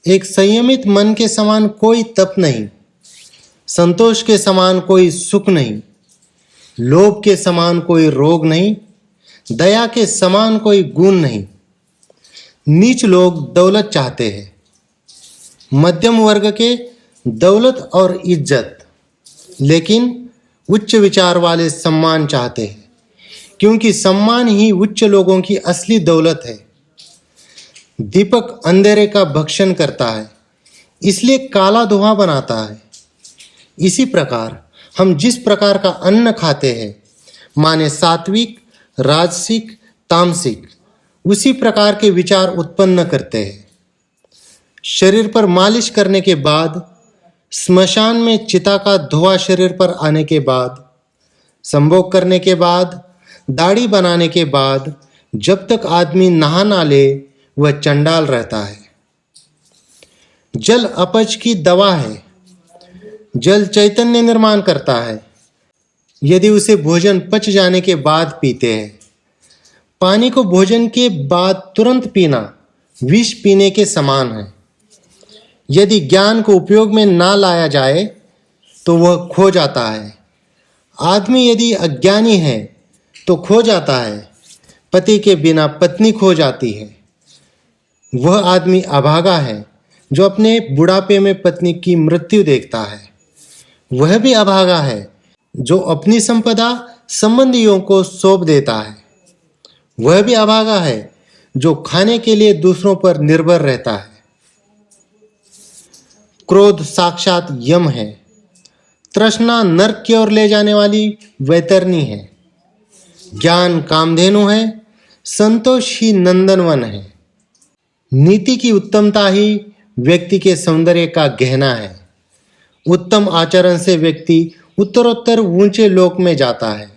एक संयमित मन के समान कोई तप नहीं, संतोष के समान कोई सुख नहीं, लोभ के समान कोई रोग नहीं, दया के समान कोई गुण नहीं। नीच लोग दौलत चाहते हैं, मध्यम वर्ग के दौलत और इज्जत, लेकिन उच्च विचार वाले सम्मान चाहते हैं, क्योंकि सम्मान ही उच्च लोगों की असली दौलत है। दीपक अंधेरे का भक्षण करता है, इसलिए काला धुआं बनाता है। इसी प्रकार हम जिस प्रकार का अन्न खाते हैं, माने सात्विक, राजसिक, तामसिक, उसी प्रकार के विचार उत्पन्न करते हैं। शरीर पर मालिश करने के बाद, स्मशान में चिता का धुआं शरीर पर आने के बाद, संभोग करने के बाद, दाढ़ी बनाने के बाद, जब तक आदमी नहा ना ले वह चंडाल रहता है। जल अपच की दवा है, जल चैतन्य निर्माण करता है यदि उसे भोजन पच जाने के बाद पीते हैं। पानी को भोजन के बाद तुरंत पीना विष पीने के समान है। यदि ज्ञान को उपयोग में ना लाया जाए तो वह खो जाता है। आदमी यदि अज्ञानी है तो खो जाता है। पति के बिना पत्नी खो जाती है। वह आदमी अभागा है जो अपने बुढ़ापे में पत्नी की मृत्यु देखता है। वह भी अभागा है जो अपनी संपदा संबंधियों को सौंप देता है। वह भी अभागा है जो खाने के लिए दूसरों पर निर्भर रहता है। क्रोध साक्षात यम है। तृष्णा नरक की ओर ले जाने वाली वैतरणी है। ज्ञान कामधेनु है। संतोष ही नंदनवन है। नीति की उत्तमता ही व्यक्ति के सौंदर्य का गहना है। उत्तम आचरण से व्यक्ति उत्तरोत्तर ऊंचे लोक में जाता है।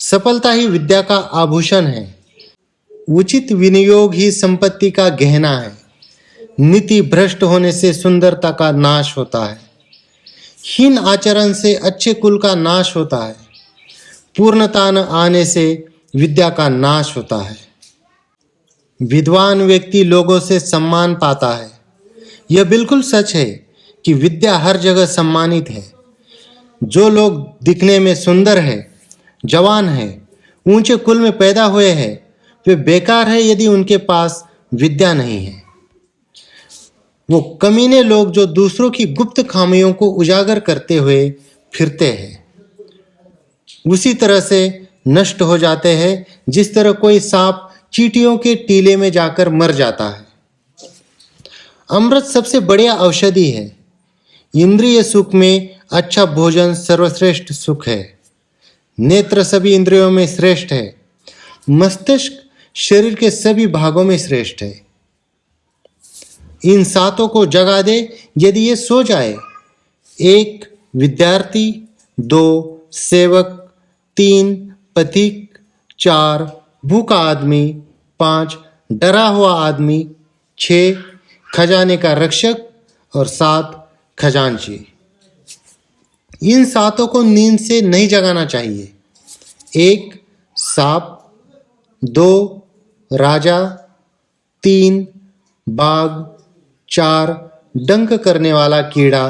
सफलता ही विद्या का आभूषण है। उचित विनियोग ही संपत्ति का गहना है। नीति भ्रष्ट होने से सुंदरता का नाश होता है। हीन आचरण से अच्छे कुल का नाश होता है। पूर्णता न आने से विद्या का नाश होता है। विद्वान व्यक्ति लोगों से सम्मान पाता है। यह बिल्कुल सच है कि विद्या हर जगह सम्मानित है। जो लोग दिखने में सुंदर है, जवान है, ऊंचे कुल में पैदा हुए हैं, वे बेकार है यदि उनके पास विद्या नहीं है। वो कमीने लोग जो दूसरों की गुप्त खामियों को उजागर करते हुए फिरते हैं, उसी तरह से नष्ट हो जाते हैं जिस तरह कोई सांप चींटियों के टीले में जाकर मर जाता है। अमृत सबसे बढ़िया औषधि है। इंद्रिय सुख में अच्छा भोजन सर्वश्रेष्ठ सुख है। नेत्र सभी इंद्रियों में श्रेष्ठ है। मस्तिष्क शरीर के सभी भागों में श्रेष्ठ है। इन सातों को जगा दे यदि ये सो जाए। 1 विद्यार्थी, 2 सेवक, 3 पथिक, 4 भूखा आदमी, 5 डरा हुआ आदमी, 6 खजाने का रक्षक और 7 खजांची। इन सातों को नींद से नहीं जगाना चाहिए। 1 सांप, 2 राजा, 3 बाघ, 4 डंक करने वाला कीड़ा,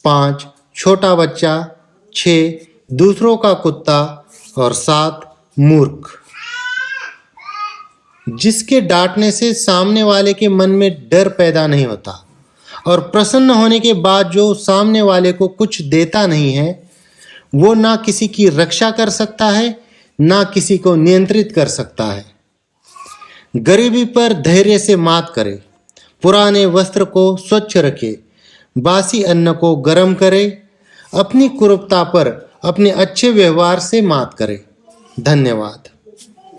5 छोटा बच्चा, 6 दूसरों का कुत्ता और 7 मूर्ख। जिसके डांटने से सामने वाले के मन में डर पैदा नहीं होता और प्रसन्न होने के बाद जो सामने वाले को कुछ देता नहीं है, वो ना किसी की रक्षा कर सकता है, ना किसी को नियंत्रित कर सकता है। गरीबी पर धैर्य से मात करे। पुराने वस्त्र को स्वच्छ रखे। बासी अन्न को गर्म करे। अपनी कुरूपता पर अपने अच्छे व्यवहार से मात करे। धन्यवाद।